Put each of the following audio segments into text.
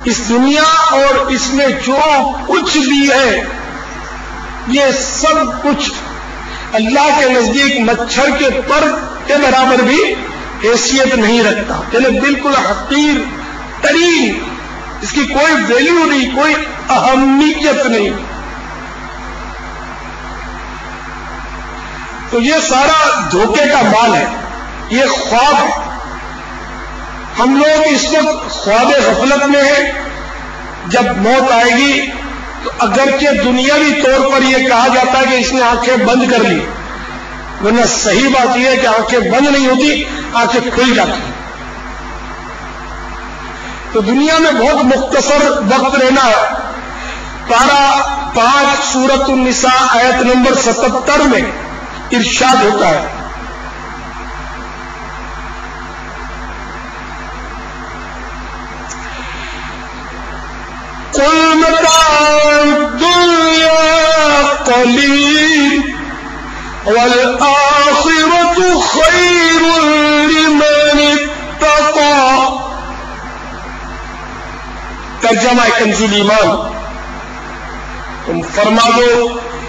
اس دنیا اور اس میں جو کچھ بھی ہے یہ سب کچھ اللہ کے نزدیک مچھر کے پر کے برابر بھی حیثیت نہیں رکھتا، یعنی بالکل حقیر ترین، اس کی کوئی ویلیو نہیں، کوئی اہمیت نہیں۔ تو یہ سارا دھوکے کا مال ہے، یہ خواب ہے۔ ہم لوگ اس وقت خواب غفلت میں ہیں، جب موت آئے گی تو اگرچہ دنیاوی طور پر یہ کہا جاتا ہے کہ اس نے آنکھیں بند کر لی، ورنہ صحیح بات یہ ہے کہ آنکھیں بند نہیں ہوتی، آنکھیں کھل جاتی ہیں۔ تو دنیا میں بہت مختصر وقت رہنا ہے۔ پارہ 5 سورۃ النساء آیت نمبر 77 میں ارشاد ہوتا ہے، قُلْ مَتَاعُ الدُّنْيَا قَلِيلٌ وَالْآخِرَةُ خَيْرٌ لِمَنِ اتَّقَىٰ۔ ترجمہ کنز ایمان، تم فرما دو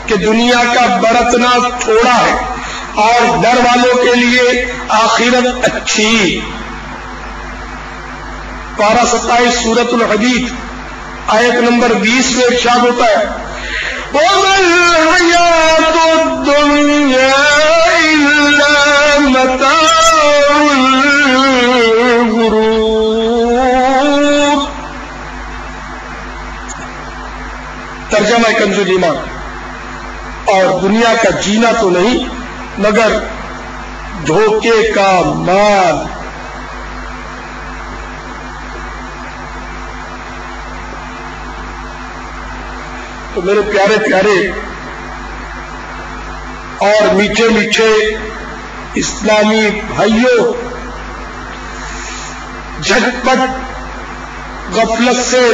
کہ دنیا کا برتنا تھوڑا ہے اور ڈر والوں کے لیے آخرت اچھی۔ پارہ 27 سورۃ الحدید آیت نمبر 20 میں ارشاد ہوتا ہے، وَمَا الْحَيَاةُ الدُّنْيَا إِلَّا مَتَاعُ الْغُرُورِ۔ ترجمہ کنز ایمان، اور دنیا کا جینا تو نہیں مگر دھوکے کا مال۔ تو میرے پیارے پیارے اور میٹھے میٹھے اسلامی بھائیوں، جھٹپٹ غفلت سے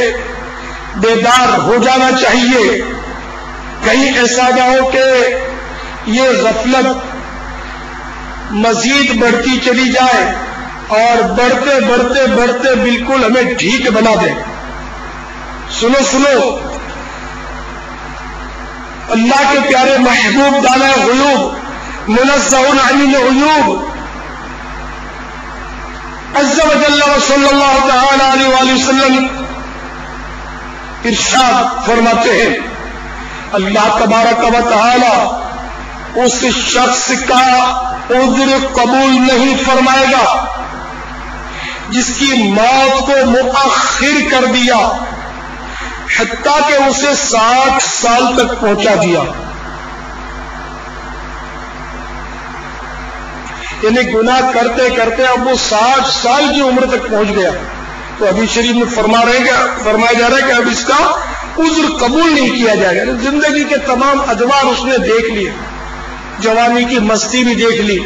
بیدار ہو جانا چاہیے، کہیں ایسا نہ ہو کہ یہ غفلت مزید بڑھتی چلی جائے اور بڑھتے بڑھتے بڑھتے بالکل ہمیں ڈھیک بنا دے۔ سنو سنو، اللہ کے پیارے محبوب دانا غیوب منزہ عن العیوب عز و جل و صلی اللہ تعالی علیہ وآلہ وسلم ارشاد فرماتے ہیں، اللہ تبارک و تعالی اس شخص کا عذر قبول نہیں فرمائے گا جس کی موت کو مؤخر کر دیا حتیٰ کہ اسے 60 سال تک پہنچا دیا، یعنی گناہ کرتے کرتے اب وہ 60 سال کی عمر تک پہنچ گیا۔ تو حدیث شریف میں فرمایا جا رہا ہے کہ اب اس کا عذر قبول نہیں کیا جائے گا۔ زندگی کے تمام ادوار اس نے دیکھ لیے، جوانی کی مستی بھی دیکھ لی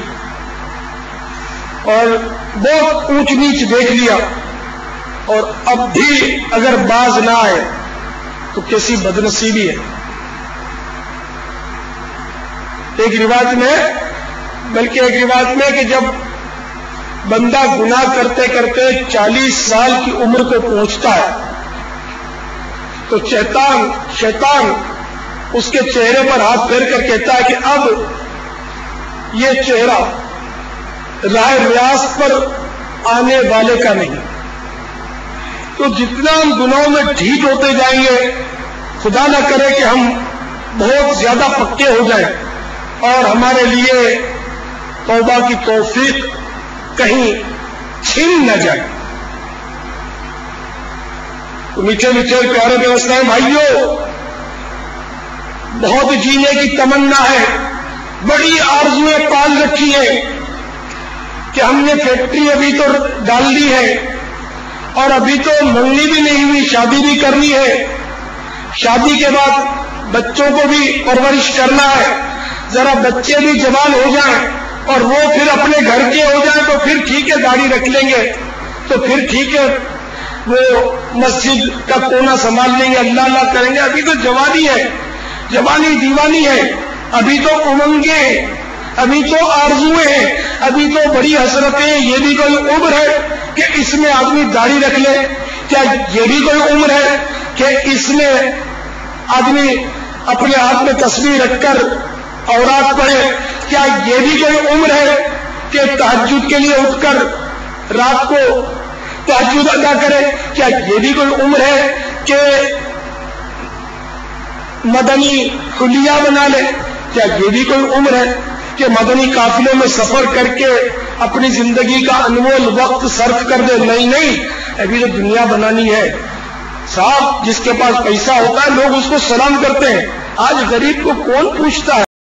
اور بہت اونچ نیچ دیکھ لیا، اور اب بھی اگر باز نہ آئے تو کیسی بدنصیبی ہے۔ ایک روایت میں کہ جب بندہ گناہ کرتے کرتے 40 سال کی عمر کو پہنچتا ہے تو شیطان اس کے چہرے پر ہاتھ پھیر کر کہتا ہے کہ اب یہ چہرہ راہ ریاض پر آنے والے کا نہیں۔ تو جتنا ہم گناہوں میں ڈھیٹ ہوتے جائیں گے، خدا نہ کرے کہ ہم بہت زیادہ پکے ہو جائیں اور ہمارے لیے توبہ کی توفیق کہیں چھین نہ جائے۔ تو میٹھے میٹھے پیارے دوستان بھائیوں، بہت جینے کی تمنا ہے، بڑی آرزویں پال رکھی ہیں کہ ہم نے فیکٹری ابھی تو ڈال دی ہے اور ابھی تو منگنی بھی نہیں ہوئی، شادی بھی کرنی ہے، شادی کے بعد بچوں کو بھی پرورش کرنا ہے، ذرا بچے بھی جوان ہو جائیں اور وہ پھر اپنے گھر کے ہو جائیں تو پھر ٹھیک ہے داڑھی رکھ لیں گے، تو پھر ٹھیک ہے وہ مسجد کا کونا سنبھال لیں گے، اللہ اللہ کریں گے۔ ابھی تو جوانی ہے، جوانی دیوانی ہے، ابھی تو امنگیں ہیں، ابھی تو آرزویں ہیں، ابھی تو بڑی حسرتیں ہیں۔ یہ بھی کوئی عمر ہے کہ اس میں آدمی داڑھی رکھ لے، کیا یہ بھی کوئی عمر ہے کہ اس میں آدمی اپنے ہاتھ میں تسبیح رکھ کر اورات پڑھے؟ کیا یہ بھی کوئی عمر ہے کہ تہجد کے لیے اٹھ کر رات کو تہجد ادا کرے؟ کیا یہ بھی کوئی عمر ہے کہ مدنی حلیہ بنا لے؟ کیا یہ بھی کوئی عمر ہے کہ مدنی قافلے میں سفر کر کے اپنی زندگی کا انمول وقت صرف کر دے؟ نہیں، ابھی تو دنیا بنانی ہے صاحب. جس کے پاس پیسہ ہوتا ہے لوگ اس کو سلام کرتے ہیں. آج غریب کو کون پوچھتا ہے؟